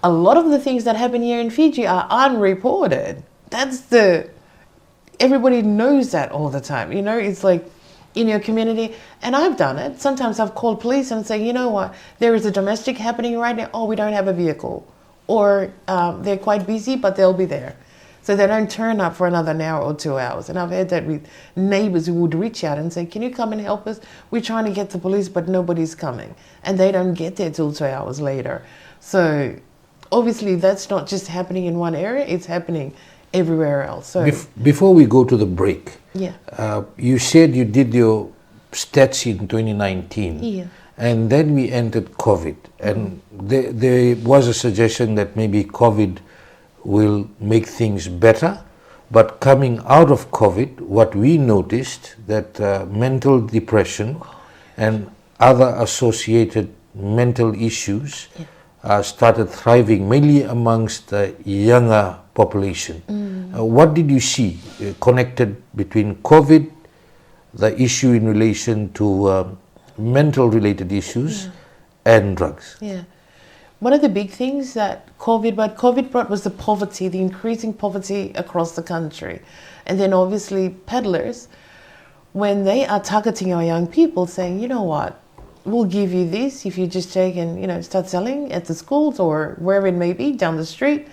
a lot of the things that happen here in Fiji are unreported. Everybody knows that all the time. You know, it's like in your community, and I've done it. Sometimes I've called police and say, you know what, there is a domestic happening right now. Oh, we don't have a vehicle. Or they're quite busy, but they'll be there. So they don't turn up for another hour or 2 hours. And I've had that with neighbors who would reach out and say, can you come and help us? We're trying to get the police, but nobody's coming. And they don't get there till 2 hours later. So obviously that's not just happening in one area, it's happening everywhere else. So before we go to the break, yeah, you said you did your stats in 2019. Yeah. And then we entered COVID. And there was a suggestion that maybe COVID will make things better. But coming out of COVID, what we noticed that mental depression and other associated mental issues started thriving, mainly amongst the younger population. What did you see connected between COVID, the issue in relation to mental related issues and drugs? Yeah. One of the big things that COVID brought was the poverty, the increasing poverty across the country. And then obviously peddlers, when they are targeting our young people, saying, you know what, we'll give you this if you just take and, you know, start selling at the schools or wherever it may be, down the street,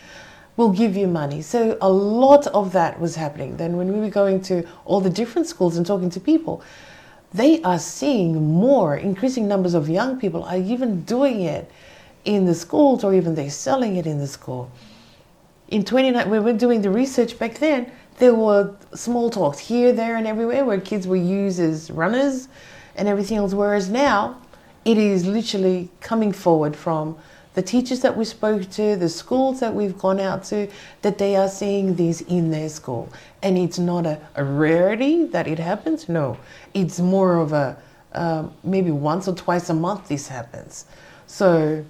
we'll give you money. So a lot of that was happening. Then when we were going to all the different schools and talking to people, they are seeing more, increasing numbers of young people are even doing it in the schools, or even they're selling it in the school. In 29, when we were doing the research back then, there were small talks here, there, and everywhere where kids were used as runners and everything else, whereas now it is literally coming forward from the teachers that we spoke to, the schools that we've gone out to, that they are seeing these in their school. And it's not a rarity that it happens, no. It's more of a, maybe once or twice a month this happens. So,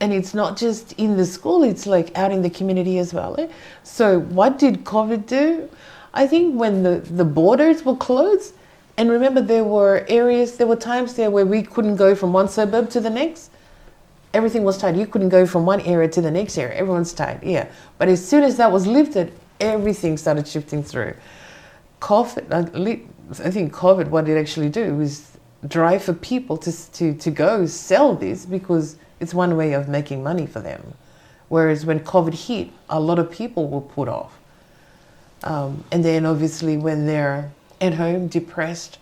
and it's not just in the school, it's like out in the community as well. So what did COVID do? I think when the borders were closed, and remember there were times there where we couldn't go from one suburb to the next. Everything was tight. You couldn't go from one area to the next area. Everyone's tight, yeah. But as soon as that was lifted, everything started shifting through. COVID, I think COVID, what it actually do was drive for people to go sell this, because it's one way of making money for them. Whereas when COVID hit, a lot of people were put off. And then obviously when they're at home, depressed,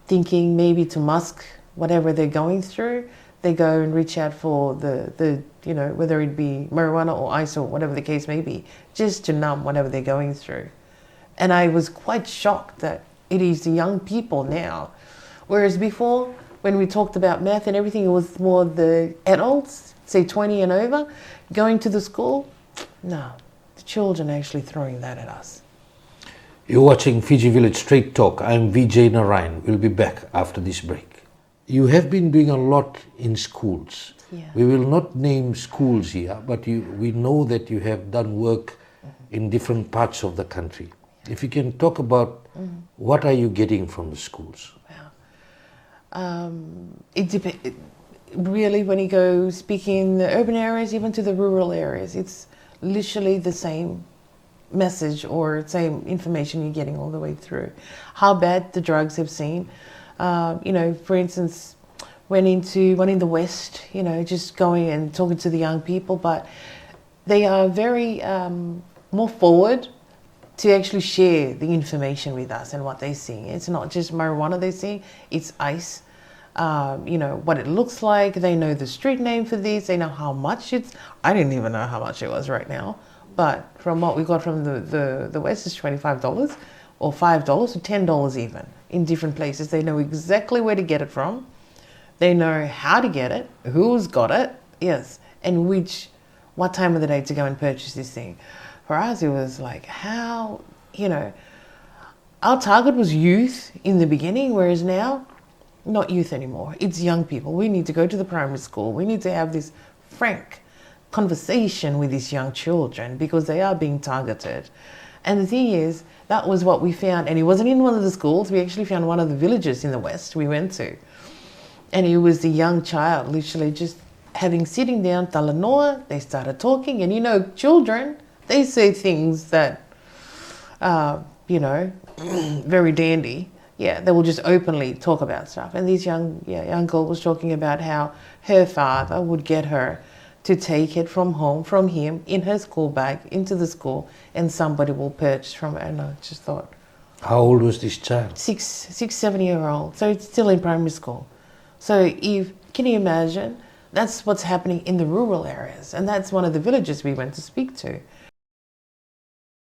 thinking maybe to mask whatever they're going through, they go and reach out for the you know, whether it be marijuana or ice or whatever the case may be, just to numb whatever they're going through. And I was quite shocked that it is the young people now. Whereas before, when we talked about meth and everything, it was more the adults, say 20 and over, going to the school. No, the children are actually throwing that at us. You're watching Fiji Village Straight Talk. I'm Vijay Narayan. We'll be back after this break. You have been doing a lot in schools. Yeah. We will not name schools here, but we know that you have done work in different parts of the country. If you can talk about what are you getting from the schools? Really, when you go speaking in the urban areas, even to the rural areas, it's literally the same message or same information you're getting all the way through. How bad the drugs have seen. You know, for instance, went into one in the West, you know, just going and talking to the young people, but they are very more forward to actually share the information with us and what they're seeing. It's not just marijuana they're seeing, it's ice. You know, what it looks like, they know the street name for these, they know how much it's, I didn't even know how much it was right now, but from what we got from the West is $25 or $5 or $10 even in different places. They know exactly where to get it from, they know how to get it, who's got it, yes, and what time of the day to go and purchase this thing. For us, it was like, how, you know, our target was youth in the beginning, whereas now, not youth anymore. It's young people. We need to go to the primary school. We need to have this frank conversation with these young children because they are being targeted. And the thing is, that was what we found. And it wasn't in one of the schools. We actually found one of the villages in the West we went to. And it was the young child literally just having sitting down, talanoa, they started talking. And you know, children, they say things that, very dandy. Yeah, they will just openly talk about stuff. And this young girl was talking about how her father would get her to take it from him, in her school bag, into the school, and somebody will purchase from it. And I just thought, How old was this child? 7-year-old. So it's still in primary school. So can you imagine? That's what's happening in the rural areas. And that's one of the villages we went to speak to.